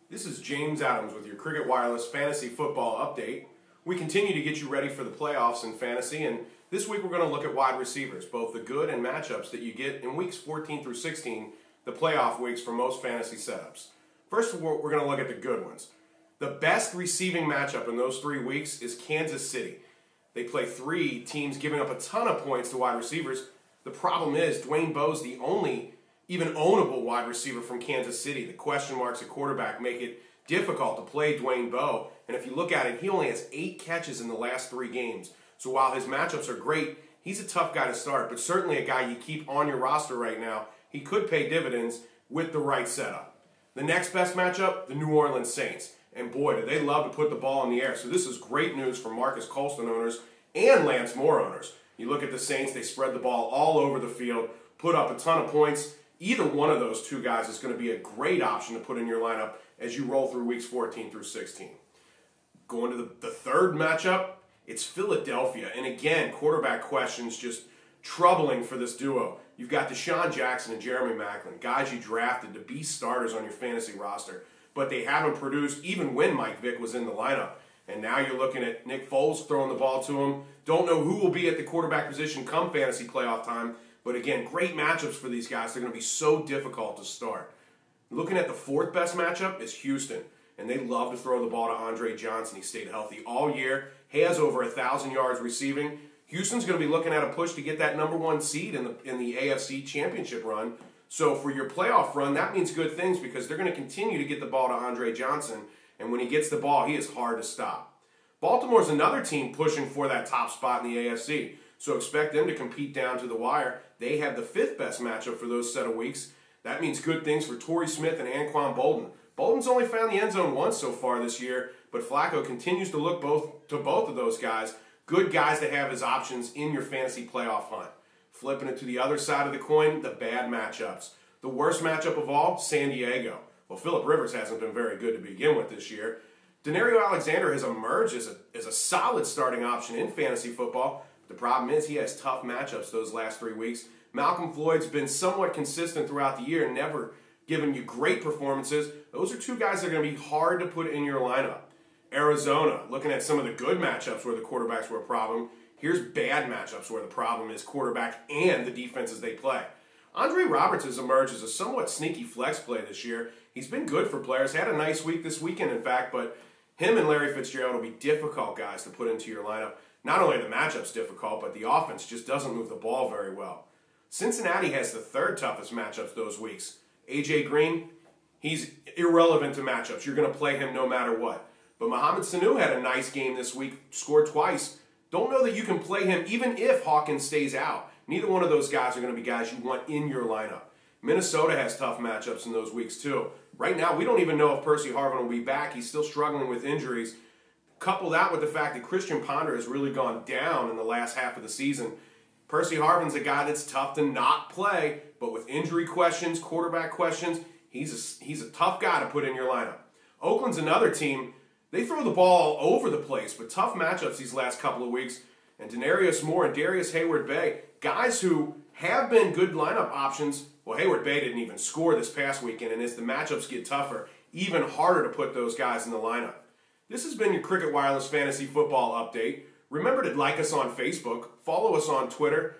This is James Adams with your Cricket Wireless Fantasy Football Update. We continue to get you ready for the playoffs in fantasy, and this week we're going to look at wide receivers, both the good and matchups that you get in weeks 14 through 16, the playoff weeks for most fantasy setups. First of all, we're going to look at the good ones. The best receiving matchup in those 3 weeks is Kansas City. They play 3 teams giving up a ton of points to wide receivers. The problem is Dwayne Bowe's the only even ownable wide receiver from Kansas City. The question marks at quarterback make it difficult to play Dwayne Bowe. And if you look at it, he only has 8 catches in the last 3 games. So while his matchups are great, he's a tough guy to start, but certainly a guy you keep on your roster right now. He could pay dividends with the right setup. The next best matchup, the New Orleans Saints. And boy, do they love to put the ball in the air. So this is great news for Marcus Colston owners and Lance Moore owners. You look at the Saints, they spread the ball all over the field, put up a ton of points. Either one of those 2 guys is going to be a great option to put in your lineup as you roll through weeks 14 through 16. Going to the third matchup, it's Philadelphia. And again, quarterback questions just troubling for this duo. You've got Deshaun Jackson and Jeremy Maclin, guys you drafted to be starters on your fantasy roster, but they haven't produced even when Mike Vick was in the lineup. And now you're looking at Nick Foles throwing the ball to him. Don't know who will be at the quarterback position come fantasy playoff time. But again, great matchups for these guys. They're going to be so difficult to start. Looking at the 4th best matchup is Houston. And they love to throw the ball to Andre Johnson. He stayed healthy all year. He has over 1,000 yards receiving. Houston's going to be looking at a push to get that #1 seed in the AFC Championship run. So for your playoff run, that means good things because they're going to continue to get the ball to Andre Johnson. And when he gets the ball, he is hard to stop. Baltimore's another team pushing for that top spot in the AFC. So expect them to compete down to the wire. They have the 5th best matchup for those set of weeks. That means good things for Torrey Smith and Anquan Bolden. Bolden's only found the end zone once so far this year, but Flacco continues to look to both of those guys. Good guys to have as options in your fantasy playoff hunt. Flipping it to the other side of the coin, the bad matchups. The worst matchup of all, San Diego. Well, Phillip Rivers hasn't been very good to begin with this year. Denario Alexander has emerged as a solid starting option in fantasy football. The problem is he has tough matchups those last 3 weeks. Malcolm Floyd's been somewhat consistent throughout the year, never given you great performances. Those are 2 guys that are going to be hard to put in your lineup. Arizona, looking at some of the good matchups where the quarterbacks were a problem. Here's bad matchups where the problem is quarterback and the defenses they play. Andre Roberts has emerged as a somewhat sneaky flex play this year. He's been good for players. Had a nice week this weekend, in fact, but him and Larry Fitzgerald will be difficult guys to put into your lineup. Not only are the matchups difficult, but the offense just doesn't move the ball very well. Cincinnati has the 3rd toughest matchups those weeks. A.J. Green, he's irrelevant to matchups. You're going to play him no matter what. But Mohamed Sanu had a nice game this week, scored twice. Don't know that you can play him even if Hawkins stays out. Neither one of those guys are going to be guys you want in your lineup. Minnesota has tough matchups in those weeks too. Right now, we don't even know if Percy Harvin will be back. He's still struggling with injuries. Couple that with the fact that Christian Ponder has really gone down in the last half of the season. Percy Harvin's a guy that's tough to not play, but with injury questions, quarterback questions, he's a tough guy to put in your lineup. Oakland's another team. They throw the ball all over the place, but tough matchups these last couple of weeks. And Denarius Moore and Darius Hayward-Bay, guys who have been good lineup options. Well, Hayward-Bay didn't even score this past weekend, and as the matchups get tougher, even harder to put those guys in the lineup. This has been your Cricket Wireless Fantasy Football Update. Remember to like us on Facebook, follow us on Twitter,